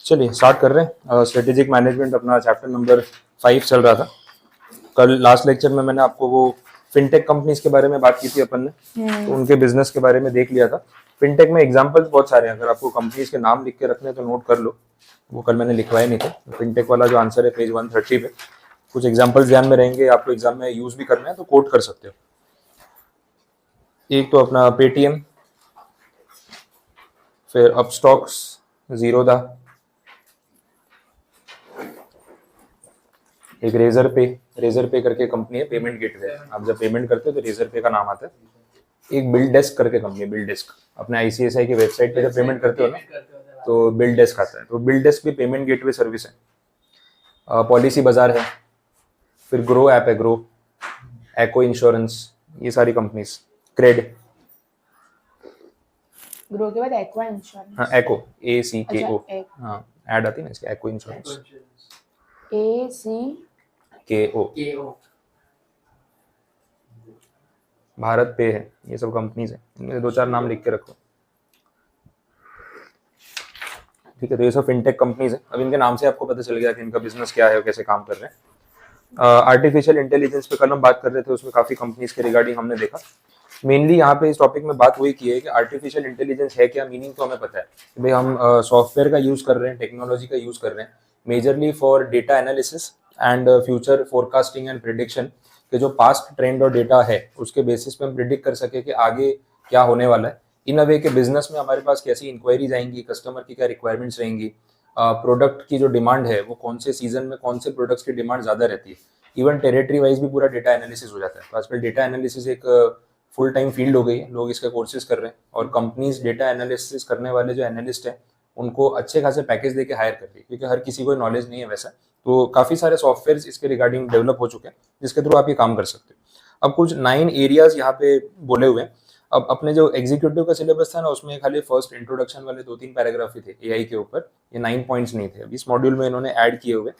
चलिए स्टार्ट कर रहे हैं। स्ट्रेटेजिक मैनेजमेंट अपना चैप्टर नंबर 5 चल रहा था। कल लास्ट लेक्चर में मैंने आपको वो फिनटेक कंपनीज के बारे में बात की थी अपन ने, तो उनके बिजनेस के बारे में देख लिया था। फिनटेक में एग्जांपल्स बहुत सारे हैं, अगर आपको कंपनीज के नाम लिख के रखने हैं तो नोट कर लो, वो कल मैंने लिखवाए नहीं थे। फिनटेक वाला जो आंसर है पेज 130 पे, कुछ एग्जाम्पल्स ध्यान में रहेंगे, आपको एग्जाम में यूज भी करना है तो कोट कर सकते हो। एक तो अपना पेटीएम, फिर अपस्टॉक्स, जीरोदा, एक रेजर पे करके कंपनी है, पेमेंट गेटवे। आप जब पेमेंट करते हो तो रेजर पे का नाम आता है। एक बिल डेस्क करके कंपनी है, बिल डेस्क अपने आईसीआईसीआई की वेबसाइट पे जब पेमेंट करते हो ना तो बिल डेस्क आता है, तो बिल डेस्क भी पेमेंट गेटवे सर्विस है। पॉलिसी बाजार है, फिर ग्रो ऐप है, ग्रो, एको इंश्योरेंस, ये सारी कंपनीज। क्रेड, ग्रो के बाद एक्वा इंश्योरेंस। हाँ एको, ACKO, हाँ ऐड आती है ना इसकी, एको इंश्योरेंस, ACKO। भारत पे है, ये सब कंपनीज है, इनमें दो चार नाम लिख के रखो, ठीक है। तो ये सब फिनटेक कंपनीज है। अब इनके नाम से आपको पता चल गया कि इनका बिजनेस क्या है और कैसे काम कर रहे हैं। आर्टिफिशियल इंटेलिजेंस पे कल हम बात कर रहे थे, उसमें काफी कंपनीज के रिगार्डिंग हमने देखा। मेनली यहाँ पे इस टॉपिक में बात वही की है कि आर्टिफिशियल इंटेलिजेंस है क्या, मीनिंग तो हमें पता है कि भाई हम सॉफ्टवेयर का यूज कर रहे हैं, टेक्नोलॉजी का यूज कर रहे हैं, majorly for data analysis and future forecasting and prediction, कि जो पास्ट ट्रेंड और डेटा है उसके बेसिस पे हम प्रिडिक्ट कर सके कि आगे क्या होने वाला है। इन अ वे के बिजनेस में हमारे पास कैसी इंक्वायरीज आएंगी, कस्टमर की क्या रिक्वायरमेंट्स रहेंगी, प्रोडक्ट की जो डिमांड है वो कौन से सीजन में कौन से प्रोडक्ट्स की डिमांड ज्यादा रहती है। इवन टेरिटरी वाइज भी पूरा डेटा एनालिसिस हो जाता है। तो आजकल डेटा एनालिसिस एक फुल टाइम फील्ड हो गई है, लोग इसके कोर्सेज कर रहे हैं, और कंपनीज डेटा एनालिसिस करने वाले जो एनालिस्ट हैं उनको अच्छे खासे पैकेज देके हायर कर रही है, क्योंकि हर किसी को नॉलेज नहीं है वैसा। तो काफी सारे सॉफ्टवेयर इसके रिगार्डिंग डेवलप हो चुके हैं जिसके थ्रू आप ये काम कर सकते हो। अब कुछ 9 एरियाज यहाँ पे बोले हुए हैं। अब अपने जो एग्जीक्यूटिव का सिलेबस था ना, उसमें खाली फर्स्ट इंट्रोडक्शन वाले 2-3 पैराग्राफ ही थे एआई के ऊपर, ये 9 पॉइंट्स नहीं थे। अब इस मॉड्यूल में इन्होंने ऐड किए हुए,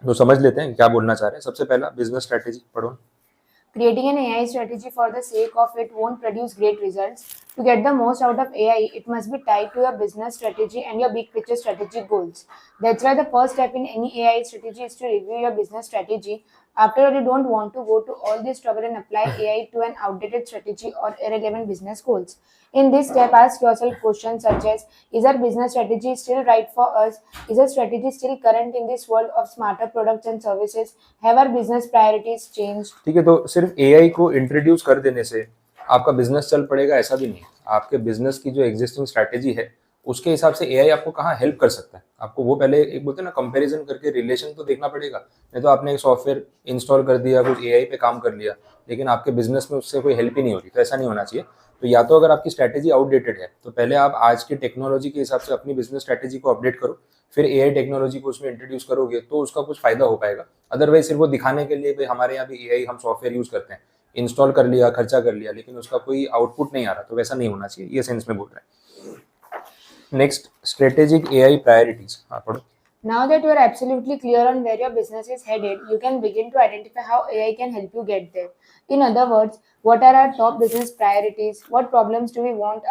तो समझ लेते हैं क्या बोलना चाह रहे हैं। सबसे पहला बिजनेस स्ट्रेटेजी पढ़ो। Creating an AI strategy for the sake of it won't produce great results. To get the most out of AI, it must be tied to your business strategy and your big picture strategic goals. That's why the first step in any AI strategy is to review your business strategy. After all, you don't want to go to all this trouble and apply AI to an outdated strategy or irrelevant business goals. In this step, ask yourself questions such as, is our business strategy still right for us? Is our strategy still current in this world of smarter products and services? Have our business priorities changed? ठीक है, तो सिर्फ AI को introduce कर देने से आपका business चल पड़ेगा ऐसा भी नहीं है। आपके बिजनेस की जो एग्जिस्टिंग स्ट्रैटेजी है उसके हिसाब से एआई आपको कहाँ हेल्प कर सकता है, आपको वो पहले एक बोलते हैं ना कंपैरिजन करके रिलेशन तो देखना पड़ेगा। नहीं तो आपने एक सॉफ्टवेयर इंस्टॉल कर दिया, कुछ एआई पे काम कर लिया, लेकिन आपके बिजनेस में उससे कोई हेल्प ही नहीं हो रही, तो ऐसा नहीं होना चाहिए। तो या तो अगर आपकी स्ट्रैटेजी आउटडेटेड है तो पहले आप आज की टेक्नोलॉजी के हिसाब से अपनी बिजनेस स्ट्रैटेजी को अपडेट करो, फिर एआई टेक्नोलॉजी को उसमें इंट्रोड्यूस करोगे तो उसका कुछ फायदा हो पाएगा। अदरवाइज सिर्फ वो दिखाने के लिए भाई हमारे यहाँ भी एआई हम सॉफ्टवेयर यूज करते हैं, इंस्टॉल कर लिया, खर्चा कर लिया, लेकिन उसका कोई आउटपुट नहीं आ रहा, तो वैसा नहीं होना चाहिए, ये सेंस में बोल रहे हैं। नेक्स्ट, स्ट्रेटेजिक एआई प्रायोरिटीज, हाँ पढ़ो। Now that you are absolutely clear on where your business is headed, you can begin to identify how AI can help you get there. In other words, what are our top business priorities? What problems do we want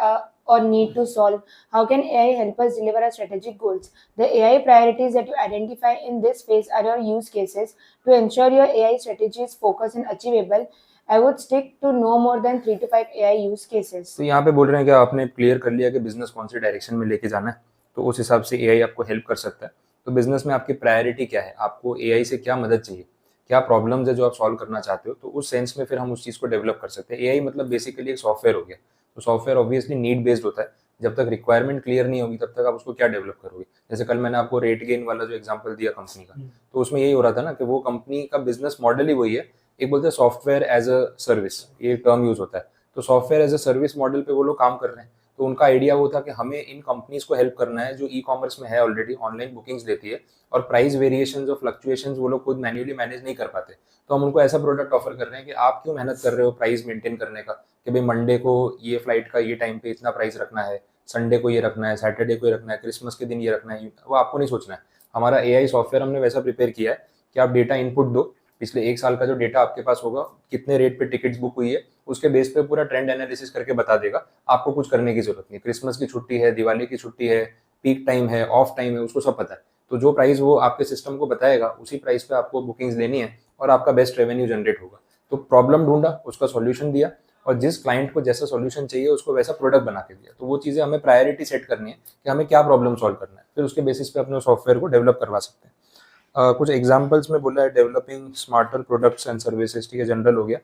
or need to solve? How can AI help us deliver our strategic goals? The AI priorities that you identify in this phase are your use cases. To ensure your AI strategy is focused and achievable, I would stick to no more than 3 to 5 AI use cases. तो यहाँ पे बोल रहे हैं कि आपने clear कर लिया कि बिजनेस कौन सी डायरेक्शन में लेके जाना है, तो उस हिसाब से एआई आपको हेल्प कर सकता है। तो बिजनेस में आपकी प्रायोरिटी क्या है, आपको एआई से क्या मदद चाहिए, क्या प्रॉब्लम्स है जो आप सॉल्व करना चाहते हो, तो उस सेंस में फिर हम उस चीज़ को डेवलप कर सकते हैं। एआई मतलब बेसिकली एक सॉफ्टवेयर हो गया, तो सॉफ्टवेयर ऑब्वियसली नीड बेस्ड होता है। जब तक रिक्वायरमेंट क्लियर नहीं होगी तब तक आप उसको क्या डेवलप करोगे। जैसे कल मैंने आपको रेट गेन वाला जो एग्जांपल दिया कंपनी का, तो उसमें यही हो रहा था ना कि वो कंपनी का बिजनेस मॉडल ही वही है। एक बोलते हैं सॉफ्टवेयर एज अ सर्विस, ये टर्म यूज होता है, तो software as a service model पे वो लोग काम कर रहे हैं। तो उनका आइडिया वो था कि हमें इन कंपनीज को हेल्प करना है जो ई कॉमर्स में है, ऑलरेडी ऑनलाइन बुकिंग्स देती है, और प्राइस वेरिएशंस और फ्लक्चुएशंस वो लोग खुद मैन्युअली मैनेज नहीं कर पाते। तो हम उनको ऐसा प्रोडक्ट ऑफर कर रहे हैं कि आप क्यों मेहनत कर रहे हो प्राइस मेंटेन करने का, कि भाई मंडे को ये फ्लाइट का ये टाइम पे इतना प्राइस रखना है, संडे को ये रखना है, सैटरडे को ये रखना है, क्रिसमस के दिन ये रखना है, वो आपको नहीं सोचना है। हमारा एआई सॉफ्टवेयर हमने वैसा प्रिपेयर किया है कि आप डेटा इनपुट दो, पिछले 1 साल का जो डेटा आपके पास होगा, कितने रेट पे टिकट्स बुक हुई है, उसके बेस पे पूरा ट्रेंड एनालिसिस करके बता देगा। आपको कुछ करने की जरूरत नहीं, क्रिसमस की छुट्टी है, दिवाली की छुट्टी है, पीक टाइम है, ऑफ टाइम है, उसको सब पता है। तो जो प्राइस वो आपके सिस्टम को बताएगा उसी प्राइस पे आपको बुकिंग्स लेनी है और आपका बेस्ट रेवेन्यू जनरेट होगा। तो प्रॉब्लम ढूंढा, उसका सॉल्यूशन दिया और जिस क्लाइंट को जैसा सॉल्यूशन चाहिए उसको वैसा प्रोडक्ट बना के दिया। तो वो चीज़ें हमें प्रायोरिटी सेट करनी है कि हमें क्या प्रॉब्लम सॉल्व करना है, फिर उसके बेसिस पे अपने सॉफ्टवेयर को डेवलप करवा सकते हैं। कुछ एग्जांपल्स में बोला है, developing smarter products and services, ठीक है, जनरल हो गया।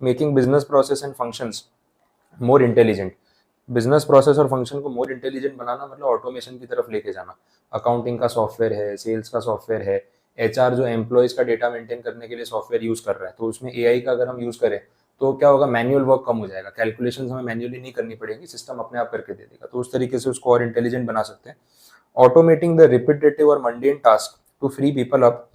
Making business process and functions more intelligent, business process और फंक्शन को मोर इंटेलिजेंट बनाना मतलब ऑटोमेशन की तरफ लेके जाना। अकाउंटिंग का सॉफ्टवेयर है, सेल्स का सॉफ्टवेयर है, एचआर जो एम्प्लॉयज का डेटा मेंटेन करने के लिए सॉफ्टवेयर यूज कर रहा है, तो उसमें एआई का अगर हम यूज करें तो क्या होगा, मैनुअल वर्क कम हो जाएगा, कैलकुलेशंस हमें मैन्युअली नहीं करनी पड़ेगी, सिस्टम अपने आप करके दे देगा। तो उस तरीके से उसको और इंटेलिजेंट बना सकते हैं। ऑटोमेटिंग द रिपीटेटिव और mundane task to free people up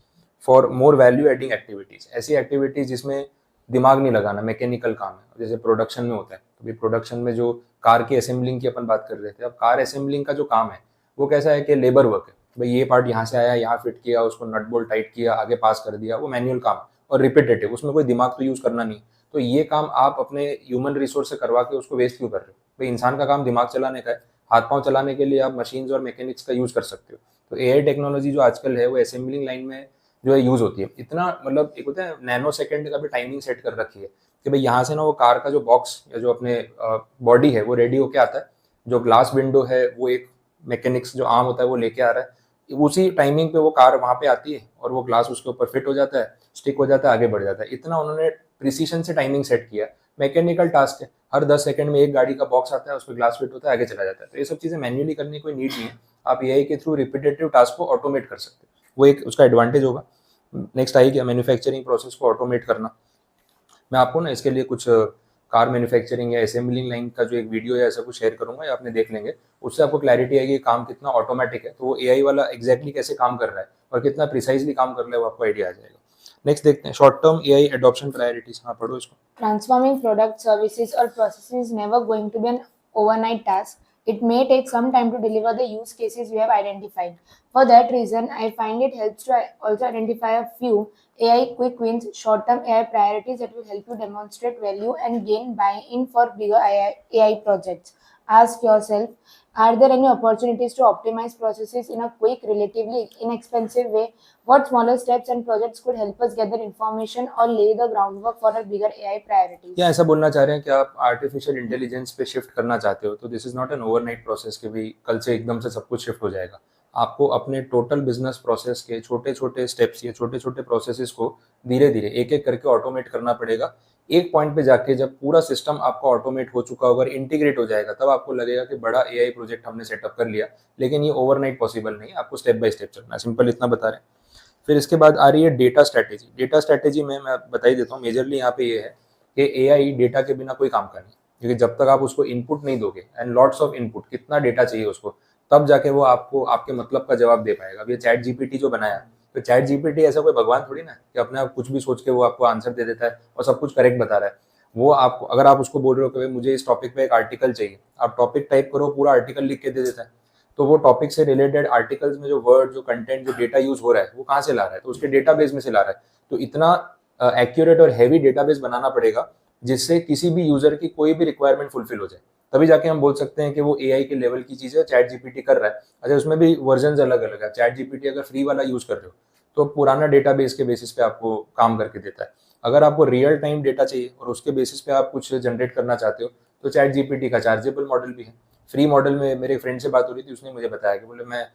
for more value adding activities, ऐसी एक्टिविटीज जिसमें दिमाग नहीं लगाना, मैकेनिकल काम है, जैसे प्रोडक्शन में होता है। तो प्रोडक्शन में जो कार की असेंबलिंग की अपन बात कर रहे थे, अब कार असेंबलिंग का जो काम है वो कैसा है कि लेबर वर्क है, भाई ये पार्ट यहाँ से आया, यहाँ फिट किया, उसको नट बोल्ट टाइट किया, आगे पास कर दिया, वो मैनुअल काम और रिपीटेटिव, उसमें कोई दिमाग तो यूज करना नहीं। तो ये काम आप अपने ह्यूमन रिसोर्स से करवा के उसको वेस्ट क्यों कर रहे हो? भाई इंसान का काम दिमाग चलाने का है, हाथ पांव चलाने के लिए आप मशीन्स और मैकेनिक्स का यूज कर सकते हो। तो एआई टेक्नोलॉजी जो आजकल है वो असेंबलिंग लाइन में जो है यूज होती है। इतना मतलब एक होता है नैनो सेकंड का भी टाइमिंग सेट कर रखी है कि भाई यहाँ से ना वो कार का जो बॉक्स या जो अपने बॉडी है वो रेडी होके आता है, जो ग्लास विंडो है वो एक मैकेनिक्स जो आर्म होता है वो लेके आ रहा है, उसी टाइमिंग पे वो कार वहाँ पे आती है और वो ग्लास उसके ऊपर फिट हो जाता है, स्टिक हो जाता है, आगे बढ़ जाता है। इतना उन्होंने प्रिसीशन से टाइमिंग सेट किया है। मैकेनिकल टास्क है, हर 10 सेकंड में एक गाड़ी का बॉक्स आता है, उस पर ग्लास फिट होता है, आगे चला जाता है। तो ये सब चीज़ें मैन्युअली करने की कोई नीड नहीं है, आप एआई के थ्रू रिपीटेटिव टास्क को ऑटोमेट कर सकते हैं, वो एक उसका एडवांटेज होगा। नेक्स्ट आई गया मैन्युफैक्चरिंग प्रोसेस को ऑटोमेट करना। मैं आपको ना इसके लिए कुछ कार मैन्युफैक्चरिंग या असेंबलिंग लाइन का जो एक वीडियो या ऐसा कुछ शेयर करूंगा या आपने देख लेंगे, उससे आपको क्लैरिटी आएगी काम कितना ऑटोमेटिक है, तो वो एआई वाला एग्जैक्टली कैसे काम कर रहा है और कितना प्रिसाइजली काम कर रहा है वो आपको आइडिया आ जाएगा। नेक्स्ट देखते हैं short term AI adoption priorities. हाँ पढ़ो इसको। Transforming products, services, or processes is never going to be an overnight task. It may take some time to deliver the use cases we have identified. For that reason, I find it helps to also identify a few AI quick wins, short-term AI priorities that will help you demonstrate value and gain buy-in for bigger AI projects. Ask yourself, are there any opportunities to optimize processes in a quick, relatively inexpensive way? What smaller steps and projects could help us gather information or lay the groundwork for our bigger AI priorities? या ऐसा बोलना चाह रहे हैं कि आप artificial intelligence पे shift करना चाहते हो, तो this is not an overnight process कि भाई कल से एकदम से सब कुछ शिफ्ट हो जाएगा। आपको अपने टोटल बिजनेस प्रोसेस के छोटे छोटे स्टेप्स या छोटे छोटे प्रोसेसेस को धीरे धीरे एक एक करके ऑटोमेट करना पड़ेगा। एक पॉइंट पे जाके जब पूरा सिस्टम आपका ऑटोमेट हो चुका होगा, इंटीग्रेट हो जाएगा, तब आपको लगेगा कि बड़ा एआई प्रोजेक्ट हमने सेटअप कर लिया। लेकिन ये ओवरनाइट पॉसिबल नहीं है, आपको स्टेप बाय स्टेप चलना है, सिंपल इतना बता रहे हैं। फिर इसके बाद आ रही है डेटा स्ट्रैटेजी। डेटा स्ट्रैटेजी में मैं बता ही देता हूँ, मेजरली यहाँ पे ये है कि एआई डेटा के बिना कोई काम का नहीं, क्योंकि जब तक आप उसको इनपुट नहीं दोगे, एंड लॉट्स ऑफ इनपुट, कितना डेटा चाहिए उसको, तब जाके वो आपको आपके मतलब का जवाब दे पाएगा। अब ये चैट जीपीटी जो बनाया, तो चैट जीपीटी ऐसा कोई भगवान थोड़ी ना कि अपने आप कुछ भी सोच के वो आपको आंसर दे देता है और सब कुछ करेक्ट बता रहा है। वो आपको, अगर आप उसको बोल रहे हो कि भाई मुझे इस टॉपिक पे एक आर्टिकल चाहिए, आप टॉपिक टाइप करो, पूरा आर्टिकल लिख के दे देता है। तो वो टॉपिक से रिलेटेड आर्टिकल्स में जो वर्ड, जो कंटेंट, जो डेटा यूज हो रहा है वो कहाँ से ला रहा है, तो उसके डेटाबेस में से ला रहा है। तो इतना एक्यूरेट और हैवी डेटाबेस बनाना पड़ेगा जिससे किसी भी यूजर की कोई भी रिक्वायरमेंट फुलफिल हो जाए, तभी जाके हम बोल सकते हैं कि वो एआई के लेवल की चीज है, चैट जीपीटी कर रहा है। अच्छा, उसमें भी वर्जन अलग अलग है। चैट जीपीटी अगर फ्री वाला यूज कर रहे हो तो पुराना डेटाबेस के बेसिस पे आपको काम करके देता है। अगर आपको रियल टाइम डेटा चाहिए और उसके बेसिस पे आप कुछ जनरेट करना चाहते हो, तो चैट जीपीटी का चार्जेबल मॉडल भी है। फ्री मॉडल में मेरे फ्रेंड से बात हो रही थी, उसने मुझे बताया कि बोले मैं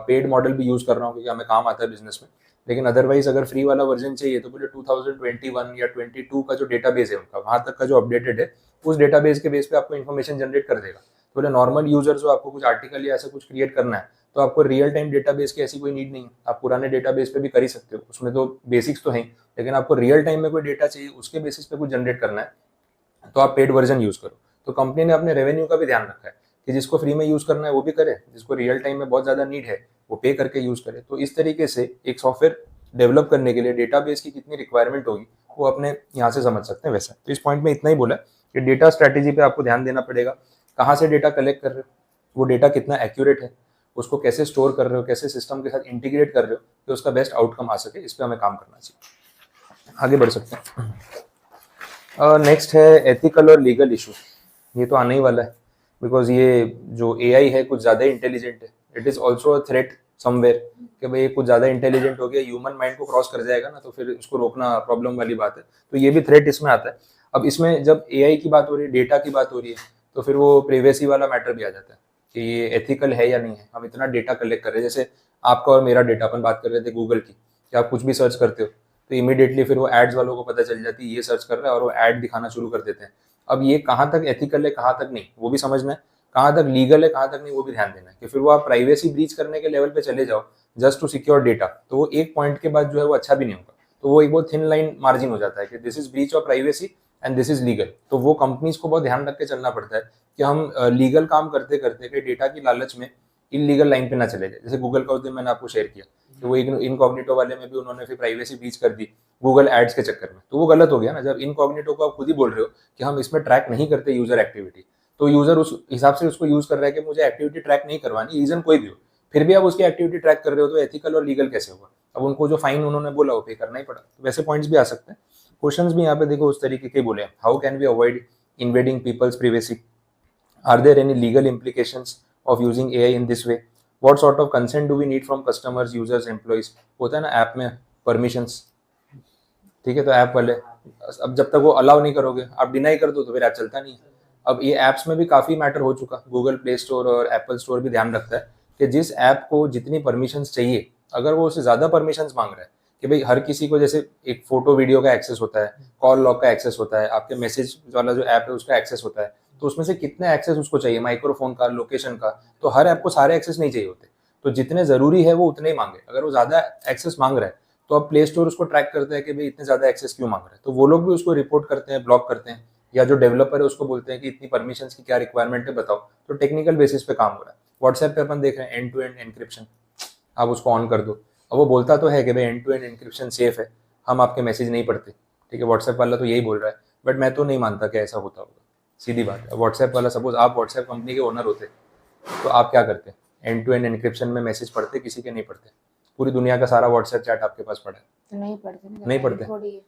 पेड मॉडल भी यूज कर रहा हूँ क्योंकि हमें काम आता है बिजनेस में, लेकिन अदरवाइज अगर फ्री वाला वर्जन चाहिए तो बोले 2021 या 22 का जो डेटाबेस है उनका, वहां तक का जो अपडेटेड है, उस डेटाबेस के बेस पे आपको इन्फॉर्मेशन जनरेट कर देगा। तो बोले नॉर्मल यूजर जो आपको कुछ आर्टिकल या ऐसा कुछ क्रिएट करना है, तो आपको रियल टाइम डेटाबेस की ऐसी कोई नीड नहीं है, आप पुराने डेटाबेस पे भी कर ही सकते हो, उसमें तो बेसिक्स तो हैं। लेकिन आपको रियल टाइम में कोई डेटा चाहिए, उसके बेसिस पे कुछ जनरेट करना है, तो आप पेड वर्जन यूज करो। तो कंपनी ने अपने रेवेन्यू का भी ध्यान रखा है कि जिसको फ्री में यूज करना है वो भी करे, जिसको रियल टाइम में बहुत ज्यादा नीड है वो पे करके यूज करे। तो इस तरीके से एक सॉफ्टवेयर डेवलप करने के लिए डेटाबेस की कितनी रिक्वायरमेंट होगी वो अपने यहाँ से समझ सकते हैं। वैसा तो इस पॉइंट में इतना ही बोला कि डेटा स्ट्रैटेजी पे आपको ध्यान देना पड़ेगा। कहाँ से डेटा कलेक्ट कर रहे हो, वो डेटा कितना एक्यूरेट है, उसको कैसे स्टोर कर रहे हो, कैसे सिस्टम के साथ इंटीग्रेट कर रहे हो कि उसका बेस्ट आउटकम आ सके, इस पर हमें काम करना चाहिए। आगे बढ़ सकते हैं। नेक्स्ट है एथिकल और लीगल इशू। ये तो आने ही वाला है, बिकॉज ये जो एआई है कुछ ज़्यादा इंटेलिजेंट है। It is also a threat somewhere कि भाई कुछ ज़्यादा इंटेलिजेंट हो गया, ह्यूमन माइंड को क्रॉस कर जाएगा ना, तो फिर उसको रोकना प्रॉब्लम वाली बात है। तो ये भी थ्रेट इसमें आता है। अब इसमें जब एआई की बात हो रही है, डेटा की बात हो रही है, तो फिर वो प्रिवेसी वाला मैटर भी आ जाता है कि ये एथिकल है या नहीं है। हम इतना डेटा कलेक्ट कर रहे हैं, जैसे आपका और मेरा डेटा, अपन बात कर रहे थे गूगल की, कि आप कुछ भी सर्च करते हो तो इमीडिएटली फिर वो एड्स वालों को पता चल जाती है ये सर्च कर रहा है, और वो एड दिखाना शुरू कर देते हैं। अब ये कहाँ तक एथिकल है, कहाँ तक नहीं, वो भी समझना है, कहाँ तक लीगल है, कहाँ तक नहीं, वो भी ध्यान देना है कि फिर वो आप प्राइवेसी ब्रीच करने के लेवल पे चले जाओ जस्ट टू सिक्योर डेटा, तो वो एक पॉइंट के बाद जो है वो अच्छा भी नहीं होगा। तो वो एक बहुत थिन लाइन मार्जिन हो जाता है कि this is breach of privacy and this is legal. तो वो कंपनीज को बहुत ध्यान रख के चलना पड़ता है कि हम लीगल काम करते करते कि डेटा की लालच में इलीगल लाइन पे ना चले जाए। जैसे गूगल का उस दिन मैंने आपको शेयर किया कि वो इनकॉग्निटो वाले में भी उन्होंने फिर प्राइवेसी ब्रीच कर दी गूगल एड्स के चक्कर में, तो वो गलत हो गया ना। जब इनकॉग्निटो को आप खुद ही बोल रहे हो कि हम इसमें ट्रैक नहीं करते यूजर एक्टिविटी, तो यूजर उस हिसाब से उसको यूज कर रहा है कि मुझे एक्टिविटी ट्रैक नहीं करवानी, रीजन कोई भी हो, फिर भी आप उसकी एक्टिविटी ट्रैक कर रहे हो, तो एथिकल और लीगल कैसे होगा। अब उनको जो फाइन उन्होंने बोला वो पे करना ही पड़ा। तो वैसे पॉइंट्स भी आ सकते हैं। क्वेश्चंस भी यहाँ पे देखो उस तरीके के बोले, how can we avoid invading people's privacy, are there any legal implications of using AI in this way, what sort of consent do we need from customers, users, employees. होता है ना ऐप में परमिशंस, ठीक है, तो app वाले अब जब तक वो अलाउ नहीं करोगे, आप डिनाई कर दो, तो फिर ऐप चलता नहीं है। अब ये ऐप्स में भी काफ़ी मैटर हो चुका, गूगल प्ले स्टोर और एप्पल स्टोर भी ध्यान रखता है कि जिस ऐप को जितनी परमिशंस चाहिए, अगर वो उससे ज़्यादा परमिशंस मांग रहा है कि भाई हर किसी को, जैसे एक फोटो वीडियो का एक्सेस होता है, कॉल लॉग का एक्सेस होता है, आपके मैसेज वाला जो ऐप है उसका एक्सेस होता है, तो उसमें से कितने एक्सेस उसको चाहिए, माइक्रोफोन का, लोकेशन का, तो हर ऐप को सारे एक्सेस नहीं चाहिए होते। तो जितने ज़रूरी है वो उतने ही मांगे। अगर वो ज़्यादा एक्सेस मांग रहा है तो अब प्ले स्टोर उसको ट्रैक करता है कि भाई इतने ज़्यादा एक्सेस क्यों मांग रहा है, तो वो लोग भी उसको रिपोर्ट करते हैं, ब्लॉक करते हैं, या जो डेवलपर है उसको बोलते हैं कि इतनी परमिशंस की क्या रिक्वायरमेंट है बताओ। तो टेक्निकल बेसिस पे काम हो रहा है। व्हाट्सएप पे अपन देख रहे हैं एंड टू एंड एनक्रिप्शन, आप उसको ऑन कर दो। अब वो बोलता तो है कि भाई end to end encryption safe है, हम आपके मैसेज नहीं पढ़ते, ठीक है, व्हाट्सएप वाला तो यही बोल रहा है, बट मैं तो नहीं मानता कि ऐसा होता होगा। सीधी बात है, व्हाट्सएप वाला, सपोज आप व्हाट्सएप कंपनी के ओनर होते तो आप क्या करते, एंड टू एंड एनक्रिप्शन में मैसेज पढ़ते, किसी के नहीं पढ़ते, पूरी दुनिया का सारा व्हाट्सएप चैट आपके पास पड़ा है, तो नहीं पढ़ते ना, नहीं पढ़ते, थोड़ी है।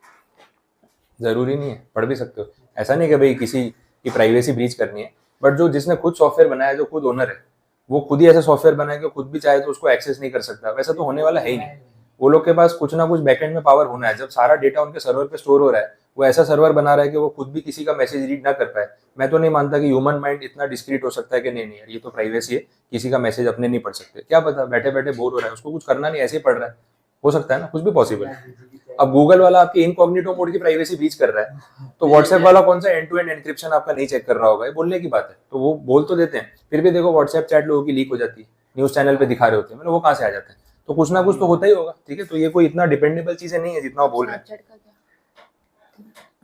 जरूरी नहीं है, पढ़ भी सकते हो। ऐसा नहीं कि भाई किसी की प्राइवेसी ब्रीच करनी है, बट जो जिसने खुद सॉफ्टवेयर बनाया, जो खुद ओनर है, वो खुद ही ऐसा सॉफ्टवेयर बनाए कि खुद भी चाहे तो उसको एक्सेस नहीं कर सकता। वैसा तो होने वाला है ही नहीं। वो लोग के पास कुछ ना कुछ बैकएंड में पावर होना है। जब सारा डेटा उनके सर्वर पे स्टोर हो रहा है, वो ऐसा सर्वर बना रहा है कि वो खुद भी किसी का मैसेज रीड ना कर पाए। मैं तो नहीं मानता कि ह्यूमन माइंड इतना डिस्क्रीट हो सकता है कि नहीं नहीं यार, ये तो प्राइवेसी है, किसी का मैसेज अपने नहीं पढ़ सकते। क्या पता बैठे बैठे बोर हो रहा है, उसको कुछ करना नहीं, ऐसे ही पढ़ रहा है, हो सकता है ना, कुछ भी पॉसिबल है। अब गूगल वाला आपकी इनकॉग्निटो मोड की प्राइवेसी ब्रीच कर रहा है, तो व्हाट्सएप वाला कौन सा एंड टू एंड एनक्रिप्शन आपका नहीं चेक कर रहा होगा, ये बोलने की बात है। तो वो बोल तो देते हैं, फिर भी देखो व्हाट्सएप चैट लोगों की लीक हो जाती है, न्यूज चैनल पे दिखा रहे होते हैं, मतलब वो कहाँ से आ जाते हैं। तो कुछ ना कुछ तो होता ही होगा, ठीक है। तो ये कोई इतना डिपेंडेबल चीजें नहीं है जितना वो बोल रहे हैं। स्नैपचैट का क्या?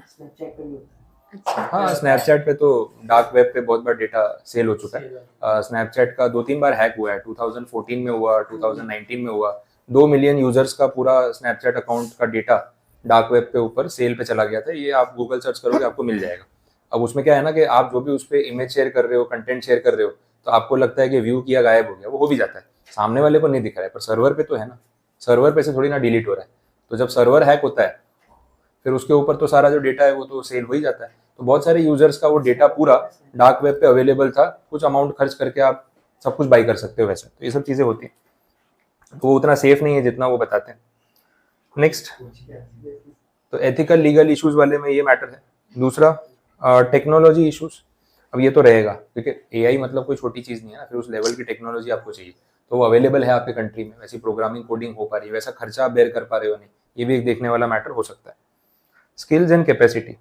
स्नैपचैट पे भी होता अच्छा, हाँ, स्नैपचैट पे तो डार्क वेब पे बहुत बार डेटा सेल हो चुका है। स्नैपचैट का 2-3 बार हैक हुआ है, 2014 में हुआ, 2019 में हुआ। 2 मिलियन यूजर्स का पूरा स्नैपचैट अकाउंट का डेटा डार्क वेब पे ऊपर सेल पे चला गया था। ये आप गूगल सर्च करोगे आपको मिल जाएगा। अब उसमें क्या है ना कि आप जो भी उस पर इमेज शेयर कर रहे हो, कंटेंट शेयर कर रहे हो, तो आपको लगता है कि व्यू किया गायब हो गया, वो हो भी जाता है, सामने वाले को नहीं दिख रहा है, पर सर्वर पे तो है ना, सर्वर पे से थोड़ी ना डिलीट हो रहा है। तो जब सर्वर हैक होता है फिर उसके ऊपर तो सारा जो डेटा है वो तो सेल हो ही जाता है। तो बहुत सारे यूजर्स का वो डेटा पूरा डार्क वेब पे अवेलेबल था, कुछ अमाउंट खर्च करके आप सब कुछ बाई कर सकते हो वैसे। तो ये सब चीज़ें होती हैं, तो वो उतना सेफ नहीं है जितना वो बताते हैं। नेक्स्ट, तो एथिकल लीगल इश्यूज वाले में ये मैटर है। दूसरा टेक्नोलॉजी इश्यूज। अब ये तो रहेगा क्योंकि एआई मतलब कोई छोटी चीज़ नहीं है ना, फिर उस लेवल की टेक्नोलॉजी आपको चाहिए, तो वो अवेलेबल है आपके कंट्री में, वैसी प्रोग्रामिंग कोडिंग हो पा रही है, वैसा खर्चा आप बेयर कर पा रहे हो नहीं, ये भी एक देखने वाला मैटर हो सकता है। Skills and capacity.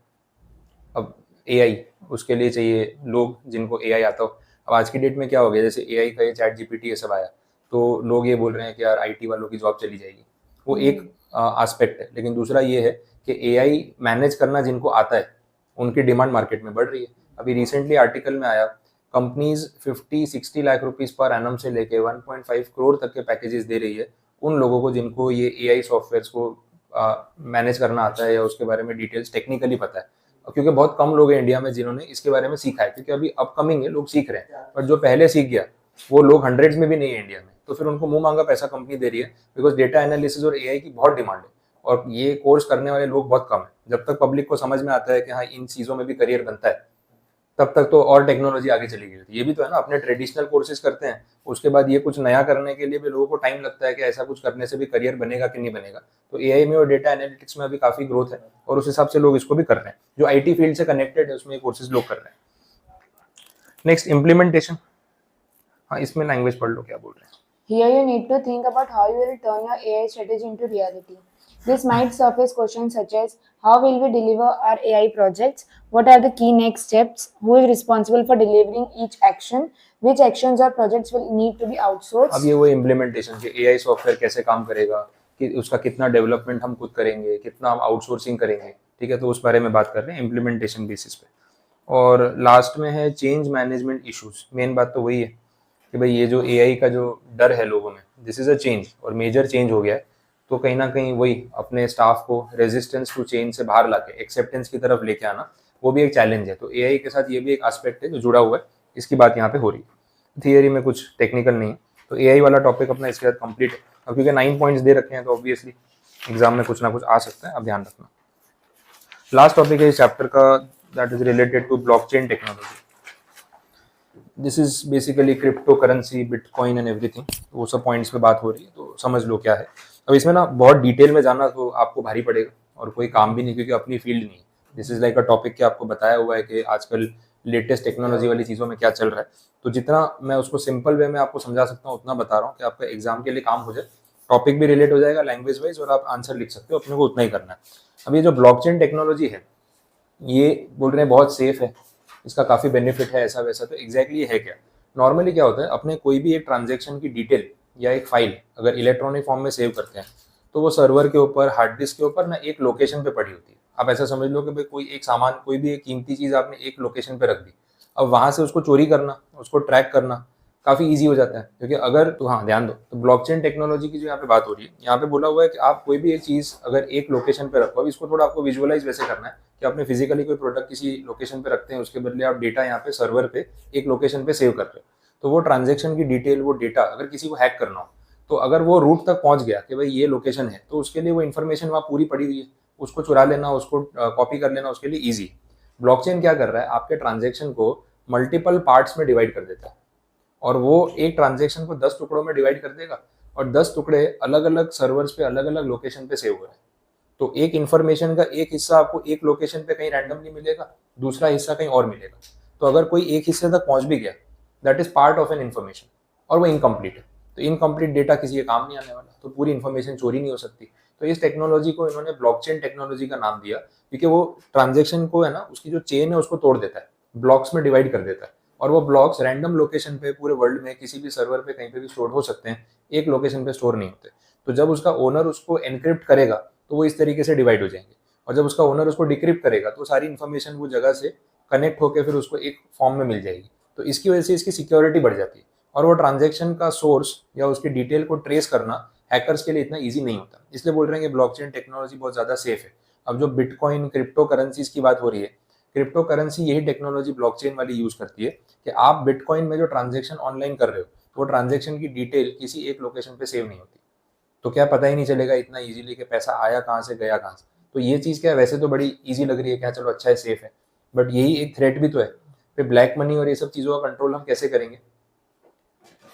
अब एआई, उसके लिए चाहिए लोग जिनको एआई आता हो। अब आज की डेट में क्या हो गया, जैसे एआई का ये चैट जीपीटी ये सब आया, तो लोग ये बोल रहे हैं कि यार आईटी वालों की जॉब चली जाएगी। वो एक एस्पेक्ट है, लेकिन दूसरा ये है कि एआई मैनेज करना जिनको आता है उनकी डिमांड मार्केट में बढ़ रही है। अभी रिसेंटली आर्टिकल में आया, companies 50-60 lakh rupees per annum से लेके 1.5 करोड़ तक के पैकेजेस दे रही है उन लोगों को जिनको ये एआई सॉफ्टवेयर्स को मैनेज करना आता है या उसके बारे में डिटेल्स टेक्निकली पता है। क्योंकि बहुत कम लोग हैं इंडिया में जिन्होंने इसके बारे में सीखा है, क्योंकि अभी अपकमिंग है, लोग सीख रहे हैं, बट जो पहले सीख गया वो लोग हंड्रेड्स में भी नहीं है इंडिया में, तो फिर उनको मुंह मांगा पैसा कंपनी दे रही है, बिकॉज डेटा एनालिसिस और एआई की बहुत डिमांड है और ये कोर्स करने वाले लोग बहुत कम है। जब तक पब्लिक को समझ में आता है कि हाँ इन चीज़ों में भी करियर बनता है, तब तक तो और टेक्नोलॉजी आगे चली गई थी। ये भी तो है ना, अपने ट्रेडिशनल कोर्सेज करते हैं, उसके बाद ये कुछ नया करने के लिए भी लोगों को टाइम लगता है कि ऐसा कुछ करने से भी करियर बनेगा कि नहीं बनेगा। तो एआई में और डेटा एनालिटिक्स में अभी काफी ग्रोथ है और उस हिसाब से लोग इसको भी कर रहे हैं। जो आईटी फील्ड से कनेक्टेड है उसमें कोर्सेज लोग कर रहे हैं। Next implementation. हाँ, इसमें लैंग्वेज पढ़ लो क्या बोल रहे हैं। Here you need to think about how you will turn your AI strategy into reality. This might surface questions such as how will we deliver our AI projects? What are the key next steps? Who is responsible for delivering each action? Which actions or projects will need to be outsourced? अब ये वो implementation के AI software कैसे काम करेगा, कि उसका कितना डेवलपमेंट हम खुद करेंगे, कितना हम आउटसोर्सिंग करेंगे, ठीक है, तो उस बारे में बात कर रहे हैं इम्प्लीमेंटेशन बेसिस पे। और लास्ट में है चेंज मैनेजमेंट इश्यूज। मेन बात तो वही है कि भाई ये जो एआई का जो डर है लोगों में, दिस इज अ चेंज और मेजर चेंज हो गया है, तो कहीं ना कहीं वही अपने स्टाफ को रेजिस्टेंस टू चेंज से बाहर लाके एक्सेप्टेंस की तरफ लेके आना, वो भी एक चैलेंज है। तो एआई के साथ ये भी एक एस्पेक्ट है जो जुड़ा हुआ है, इसकी बात यहाँ पे हो रही है। थियरी में कुछ टेक्निकल नहीं है, तो एआई वाला टॉपिक अपना इसके साथ कंप्लीट है। अब क्योंकि 9 पॉइंट्स दे रखे हैं तो ऑब्वियसली एग्जाम में कुछ ना कुछ आ सकता है, अब ध्यान रखना। लास्ट टॉपिक है इस चैप्टर का, that is related to blockchain technology. This is basically crypto currency, bitcoin and everything. वो सब पॉइंट्स पे बात हो रही है, तो समझ लो क्या है। अब इसमें ना बहुत डिटेल में जाना तो आपको भारी पड़ेगा और कोई काम भी नहीं, क्योंकि अपनी फील्ड नहीं है। This is like a topic कि आपको बताया हुआ है कि आजकल लेटेस्ट टेक्नोलॉजी वाली चीज़ों में क्या चल रहा है, तो जितना मैं उसको सिंपल वे में आपको समझा सकता हूँ उतना बता रहा हूँ कि आपका एग्जाम के लिए काम हो जाए, टॉपिक भी रिलेट हो जाएगा लैंग्वेज वाइज और आप आंसर लिख सकते हो। अपने को उतना ही करना है। अब ये जो ब्लॉकचेन टेक्नोलॉजी है, ये बोल रहे हैं बहुत सेफ है, इसका काफ़ी बेनिफिट है, ऐसा वैसा। तो एग्जैक्टली ये है क्या? नॉर्मली क्या होता है, अपने कोई भी एक ट्रांजेक्शन की डिटेल या एक फाइल अगर इलेक्ट्रॉनिक फॉर्म में सेव करते हैं, तो वो सर्वर के ऊपर, हार्ड डिस्क के ऊपर ना एक लोकेशन पे पड़ी होती है। आप ऐसा समझ लो कि भाई कोई एक सामान, कोई भी एक कीमती चीज़ आपने एक लोकेशन पे रख दी, अब वहाँ से उसको चोरी करना, उसको ट्रैक करना काफ़ी ईजी हो जाता है। क्योंकि अगर तो हाँ ध्यान दो, तो ब्लॉकचेन टेक्नोलॉजी की जो यहाँ पे बात हो रही है, यहाँ पे बोला हुआ है कि आप कोई भी एक चीज़ अगर एक लोकेशन पे रखो, अब इसको थोड़ा आपको विजुअलाइज वैसे करना है कि आपने फिजिकली कोई प्रोडक्ट किसी लोकेशन पे रखते हैं, उसके बदले आप डेटा यहाँ पे सर्वर पे एक लोकेशन पे सेव कर रहे हो। तो वो ट्रांजेक्शन की डिटेल, वो डेटा अगर किसी को हैक करना हो, तो अगर वो रूट तक पहुंच गया कि भाई ये लोकेशन है, तो उसके लिए वो इन्फॉर्मेशन वहाँ पूरी पड़ी हुई है, उसको चुरा लेना, उसको कॉपी कर लेना उसके लिए ईजी। ब्लॉकचेन क्या कर रहा है, आपके ट्रांजेक्शन को मल्टीपल पार्ट्स में डिवाइड कर देता है, और वो एक ट्रांजेक्शन को 10 टुकड़ों में डिवाइड कर देगा, और 10 टुकड़े अलग अलग सर्वर्स पे, अलग अलग लोकेशन पे सेव हो रहे हैं। तो एक इन्फॉर्मेशन का एक हिस्सा आपको एक लोकेशन पे कहीं रैंडमली मिलेगा, दूसरा हिस्सा कहीं और मिलेगा। तो अगर कोई एक हिस्से तक पहुंच भी गया, that is part of an information, और वो इनकम्प्लीट है, तो इनकम्प्लीट डेटा किसी के काम नहीं आने वाला, तो पूरी इन्फॉर्मेशन चोरी नहीं हो सकती। तो इस टेक्नोलॉजी को इन्होंने ब्लॉकचेन टेक्नोलॉजी का नाम दिया, क्योंकि वो ट्रांजेक्शन को है ना, उसकी जो चेन है उसको तोड़ देता है, ब्लॉक्स में डिवाइड कर देता है, और वो ब्लॉक्स रैंडम लोकेशन पे पूरे वर्ल्ड में किसी भी सर्वर पे कहीं पे भी स्टोर हो सकते हैं, एक लोकेशन पे स्टोर नहीं होते। तो जब उसका ओनर उसको एनक्रिप्ट करेगा, तो वो इस तरीके से डिवाइड हो जाएंगे, और जब उसका ओनर उसको डिक्रिप्ट करेगा, तो सारी इन्फॉर्मेशन वो जगह से कनेक्ट होकर फिर उसको एक फॉर्म में मिल जाएगी। तो इसकी वजह से इसकी सिक्योरिटी बढ़ जाती है, और वो ट्रांजेक्शन का सोर्स या उसकी डिटेल को ट्रेस करना हैकर्स के लिए इतना ईजी नहीं होता। इसलिए बोल रहे हैं कि ब्लॉकचेन टेक्नोलॉजी बहुत ज़्यादा सेफ है। अब जो बिटकॉइन, क्रिप्टो करेंसीज की बात हो रही है, क्रिप्टो करेंसी यही टेक्नोलॉजी ब्लॉकचेन वाली यूज करती है कि आप बिटकॉइन में जो ट्रांजेक्शन ऑनलाइन कर रहे हो, वो ट्रांजेक्शन की डिटेल किसी एक लोकेशन पे सेव नहीं होती, तो क्या पता ही नहीं चलेगा इतना इजीली कि पैसा आया कहाँ से, गया कहाँ से। तो ये चीज़ क्या है, वैसे तो बड़ी इजी लग रही है, क्या चलो अच्छा है, सेफ है, बट यही एक थ्रेट भी तो है। फिर ब्लैक मनी और ये सब चीज़ों का कंट्रोल हम कैसे करेंगे,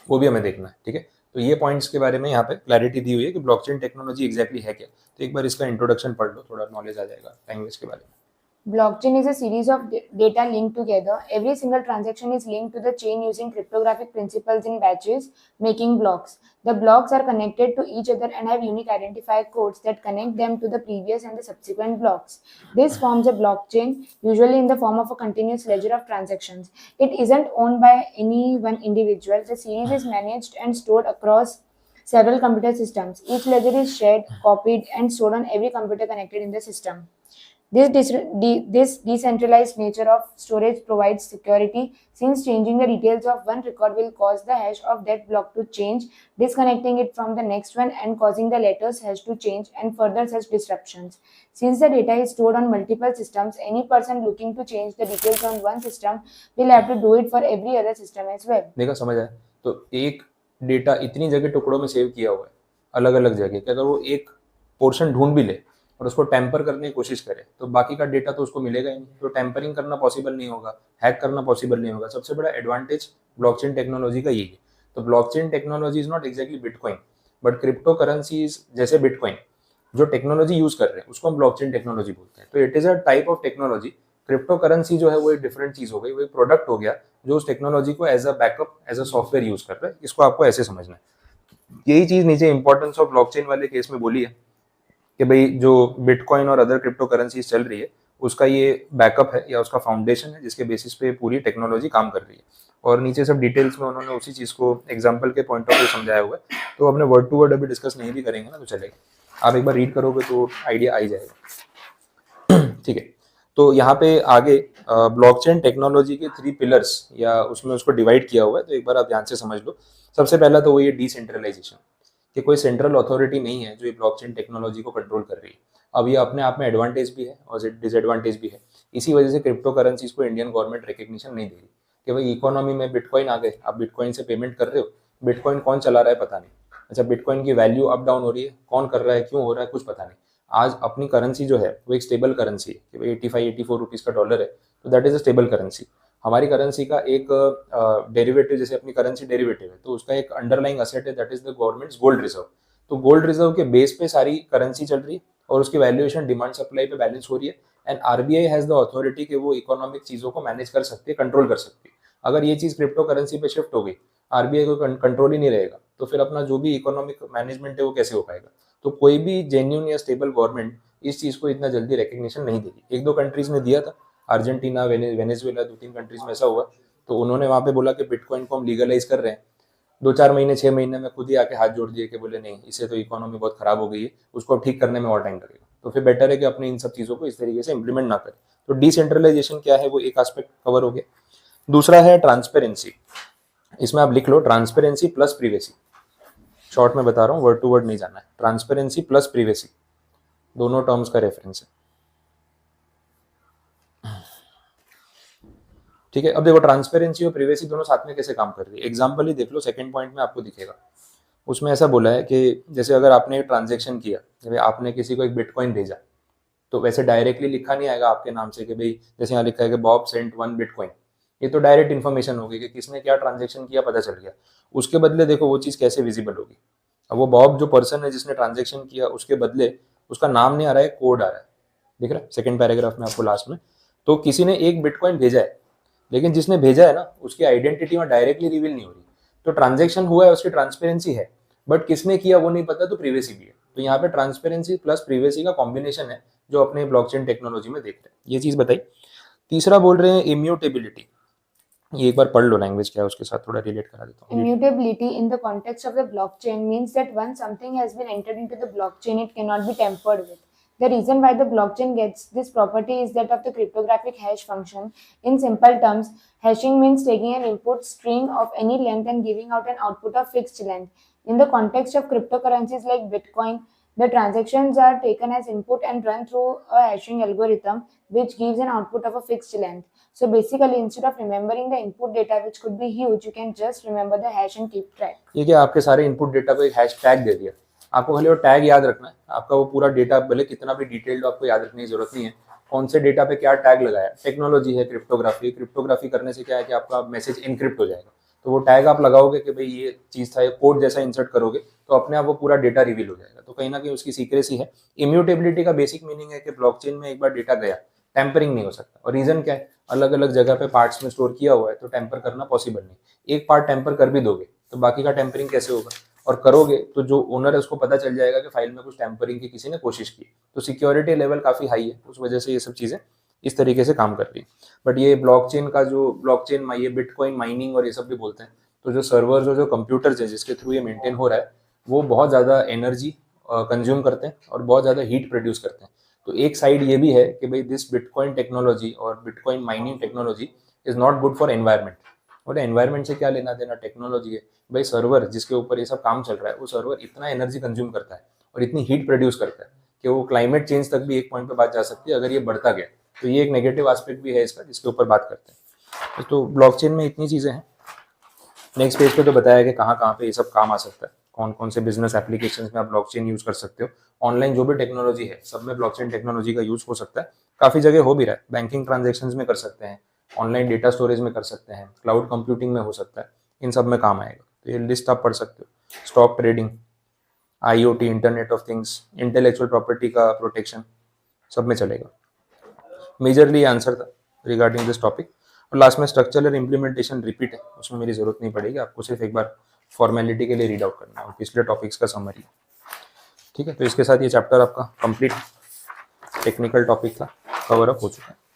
वो भी हमें देखना है, ठीक है। तो ये पॉइंट्स के बारे में यहाँ पे क्लैरिटी दी हुई है कि ब्लॉकचेन टेक्नोलॉजी एग्जैक्टली है क्या। तो एक बार इसका इंट्रोडक्शन पढ़ लो, थोड़ा नॉलेज आ जाएगा लैंग्वेज के बारे में। Blockchain is a series of data linked together. Every single transaction is linked to the chain using cryptographic principles in batches, making blocks. The blocks are connected to each other and have unique identifier codes that connect them to the previous and the subsequent blocks. This forms a blockchain, usually in the form of a continuous ledger of transactions. It isn't owned by any one individual. The series is managed and stored across several computer systems. Each ledger is shared, copied, and stored on every computer connected in the system. This decentralized nature of storage provides security, since changing the details of one record will cause the hash of that block to change, disconnecting it from the next one and causing the latter's hash to change and further such disruptions. Since the data is stored on multiple systems, any person looking to change the details on one system will have to do it for every other system as well. देखा, समझ आया। तो एक data इतनी जगह टुकड़ों में save किया हुआ है, अलग अलग जगह कि अगर वो एक पोर्शन ढूंढ भी ले, और उसको टेम्पर करने की कोशिश करे तो बाकी का डेटा तो उसको मिलेगा ही नहीं, तो टेम्परिंग करना पॉसिबल नहीं होगा, हैक करना पॉसिबल नहीं होगा। सबसे बड़ा एडवांटेज ब्लॉकचेन टेक्नोलॉजी का यही है। तो blockchain technology is not exactly bitcoin, but crypto currencies जैसे बिटकॉइन जो टेक्नोलॉजी यूज कर रहे हैं उसको हम ब्लॉकचेन टेक्नोलॉजी बोलते हैं। तो it is a type of technology. Crypto currency जो है वो एक डिफरेंट चीज हो गई, वो एक प्रोडक्ट हो गया जो उस टेक्नोलॉजी को as a backup as a software use कर रहा है। इसको आपको ऐसे समझना है। यही चीज नीचे इंपॉर्टेंस ऑफ ब्लॉकचेन वाले केस में बोली है कि भाई जो बिटकॉइन और अदर क्रिप्टो करेंसीज चल रही है उसका ये बैकअप है या उसका फाउंडेशन है जिसके बेसिस पे पूरी टेक्नोलॉजी काम कर रही है। और नीचे सब डिटेल्स में उन्होंने उसी चीज को एग्जांपल के पॉइंट ऑफ व्यू समझाया हुआ है। तो अपने वर्ड टू वर्ड अभी डिस्कस नहीं भी करेंगे ना तो चलेगा, आप एक बार रीड करोगे तो आइडिया आ ही जाएगा। ठीक है, तो यहाँ पे आगे ब्लॉकचेन टेक्नोलॉजी के 3 पिलर्स या उसमें उसको डिवाइड किया हुआ है, तो एक बार आप ध्यान से समझ लो। सबसे पहला तो वो ये डिसेंट्रलाइजेशन, कि कोई सेंट्रल अथॉरिटी नहीं है जो ये ब्लॉकचेन टेक्नोलॉजी को कंट्रोल कर रही है। अब ये अपने आप में एडवांटेज भी है और डिसएडवांटेज भी है। इसी वजह से क्रिप्टो करेंसीज को इंडियन गवर्नमेंट रिकग्निशन नहीं दे रही कि भाई इकोनॉमी में बिटकॉइन आ गए, आप बिटकॉइन से पेमेंट कर रहे हो, बिटकॉइन कौन चला रहा है पता नहीं। अच्छा, बिटकॉइन की वैल्यू अप डाउन हो रही है, कौन कर रहा है, क्यों हो रहा है, कुछ पता नहीं। आज अपनी करेंसी जो है वो एक स्टेबल करेंसी है कि भाई 85-84 रुपीज़ का डॉलर है, तो that is a stable currency. हमारी करेंसी का एक डेरिवेटिव, जैसे अपनी करेंसी डेरिवेटिव है, तो उसका एक अंडरलाइंग असेट है, that is the governments gold reserve. तो गोल्ड रिजर्व के बेस पे सारी करेंसी चल रही है और उसकी वैल्यूएशन डिमांड सप्लाई पे बैलेंस हो रही है। And RBI has the authority कि वो इकोनॉमिक चीजों को मैनेज कर सकती है, कंट्रोल कर सकती है। अगर ये चीज क्रिप्टो करेंसी पे शिफ्ट हो गई, आरबीआई को कंट्रोल ही नहीं रहेगा, तो फिर अपना जो भी इकोनॉमिक मैनेजमेंट है वो कैसे हो पाएगा। तो कोई भी जेन्यून या स्टेबल गवर्नमेंट इस चीज को इतना जल्दी रिकग्निशन नहीं देगी। 1-2 कंट्रीज ने दिया था, अर्जेंटीना, वेनेजुएला, 2-3 कंट्रीज में ऐसा हुआ, तो उन्होंने वहां पे बोला कि बिटकॉइन को हम लीगलाइज कर रहे हैं। 2-4 महीने 6 महीने में खुद ही आके हाथ जोड़ दिए कि बोले नहीं, इससे तो इकोनॉमी बहुत खराब हो गई है, उसको ठीक करने में और टाइम लगेगा। तो फिर बेटर है कि अपने इन सब चीजों को इस तरीके से इंप्लीमेंट ना करें। तो डिसेंट्रलाइजेशन क्या है वो एक एस्पेक्ट कवर हो गया। दूसरा है ट्रांसपेरेंसी। इसमें आप लिख लो ट्रांसपेरेंसी प्लस प्रीवेसी। शॉर्ट में बता रहा हूँ, वर्ड टू वर्ड नहीं जाना है। ट्रांसपेरेंसी प्लस प्रीवेसी दोनों टर्म्स का रेफरेंस है। ठीक है, अब देखो ट्रांसपेरेंसी और प्रीवेसी दोनों साथ में कैसे काम कर रही है। एग्जांपल ही देख लो, सेकंड पॉइंट में आपको दिखेगा। उसमें ऐसा बोला है कि जैसे अगर आपने एक ट्रांजेक्शन किया, जैसे आपने किसी को एक बिटकॉइन भेजा, तो वैसे डायरेक्टली लिखा नहीं आएगा आपके नाम से कि भाई जैसे यहाँ लिखा है कि बॉब सेंट 1 बिटकॉइन। ये तो डायरेक्ट इन्फॉर्मेशन होगी कि किसने क्या ट्रांजेक्शन किया, पता चल गया। उसके बदले देखो वो चीज़ कैसे विजिबल होगी। अब वो बॉब जो पर्सन है जिसने ट्रांजेक्शन किया, उसके बदले उसका नाम नहीं आ रहा है, कोड आ रहा है। दिख रहा है सेकंड पैराग्राफ में आपको लास्ट में। तो किसी ने एक बिटकॉइन भेजा है, लेकिन जिसने भेजा है ना उसकी आइडेंटिटी वहाँ डायरेक्टली रिवील नहीं हो रही। तो ट्रांजेक्शन हुआ है, उसकी ट्रांसपेरेंसी है, बट किसने किया वो नहीं पता, तो प्रीवेसी भी है। तो यहाँ पे ट्रांसपेरेंसी प्लस प्रीवेसी का कॉम्बिनेशन है जो अपने ब्लॉकचेन टेक्नोलॉजी में देख रहे हैं। ये चीज बताई। तीसरा बोल रहे हैं इम्यूटेबिलिटी। ये एक बार पढ़ लो, लैंग्वेज क्या है उसके साथ थोड़ा रिलेट करा देता हूँ। Immutability in the context of the blockchain means that once something has been entered into the blockchain, it cannot be tampered with. The reason why the blockchain gets this property is that of the cryptographic hash function. In simple terms, hashing means taking an input string of any length and giving out an output of fixed length. In the context of cryptocurrencies like Bitcoin, the transactions are taken as input and run through a hashing algorithm which gives an output of a fixed length. So basically, instead of remembering the input data, which could be huge, you can just remember the hash and keep track. ये क्या आपके सारे input data को एक hash tag दे दिया, आपको खाली वो टैग याद रखना है। आपका वो पूरा डेटा भले कितना भी डिटेल्ड आपको याद रखने की जरूरत नहीं है, कौन से डेटा पे क्या टैग लगाया। टेक्नोलॉजी है क्रिप्टोग्राफी। क्रिप्टोग्राफी करने से क्या है कि आपका मैसेज इनक्रिप्ट हो जाएगा। तो वो टैग आप लगाओगे कि भाई ये चीज था, ये कोड जैसा इंसर्ट करोगे तो अपने आप वो पूरा डेटा रिवील हो जाएगा। तो कहीं ना कहीं उसकी सीक्रेसी है। इम्यूटेबिलिटी का बेसिक मीनिंग है कि ब्लॉकचेन में एक बार डेटा गया, टेम्परिंग नहीं हो सकता। और रीजन क्या है, अलग अलग जगह पे पार्ट्स में स्टोर किया हुआ है, तो टेम्पर करना पॉसिबल नहीं। एक पार्ट टेम्पर कर भी दोगे तो बाकी का टेम्परिंग कैसे होगा, और करोगे तो जो ओनर है उसको पता चल जाएगा कि फाइल में कुछ टेम्परिंग की किसी ने कोशिश की। तो सिक्योरिटी लेवल काफी हाई है, उस वजह से ये सब चीजें इस तरीके से काम कर रही है। बट ये ब्लॉकचेन का जो ब्लॉकचेन, ये बिटकॉइन माइनिंग और ये सब भी बोलते हैं, तो जो सर्वर्स और जो कंप्यूटर्स है जिसके थ्रू ये मेंटेन हो रहा है, वो बहुत ज़्यादा एनर्जी कंज्यूम करते हैं और बहुत ज़्यादा हीट प्रोड्यूस करते हैं। तो एक साइड ये भी है कि भाई दिस बिटकॉइन टेक्नोलॉजी और bitcoin mining technology is not good for environment. और एनवायरनमेंट से क्या लेना देना, टेक्नोलॉजी है भाई। सर्वर जिसके ऊपर ये सब काम चल रहा है, वो सर्वर इतना एनर्जी कंज्यूम करता है और इतनी हीट प्रोड्यूस करता है कि वो क्लाइमेट चेंज तक भी एक पॉइंट पे बात जा सकती है अगर ये बढ़ता गया। तो ये एक नेगेटिव एस्पेक्ट भी है इसका, जिसके ऊपर बात करते हैं। तो ब्लॉकचेन में इतनी चीज़ें हैं। नेक्स्ट पेज पे तो बताया कि कहाँ कहाँ पे ये सब काम आ सकता है, कौन कौन से बिजनेस एप्लीकेशंस में आप ब्लॉकचेन यूज कर सकते हो। ऑनलाइन जो भी टेक्नोलॉजी है सब में ब्लॉकचेन टेक्नोलॉजी का यूज हो सकता है, काफ़ी जगह हो भी रहा है। बैंकिंग ट्रांजेक्शन्स में कर सकते हैं, ऑनलाइन डेटा स्टोरेज में कर सकते हैं, क्लाउड कंप्यूटिंग में हो सकता है, इन सब में काम आएगा। तो ये लिस्ट आप पढ़ सकते हो। Stock trading, IoT, internet of things, intellectual property का प्रोटेक्शन, सब में चलेगा। मेजरली आंसर था रिगार्डिंग दिस टॉपिक। और लास्ट में स्ट्रक्चरल इम्प्लीमेंटेशन रिपीट है, उसमें मेरी जरूरत नहीं पड़ेगी, आपको सिर्फ एक बार फॉर्मेलिटी के लिए रीड आउट करना है और पिछले टॉपिक्स का समरी। ठीक है, तो इसके साथ ये चैप्टर आपका कंप्लीट टेक्निकल टॉपिक था कवर अप हो चुका है।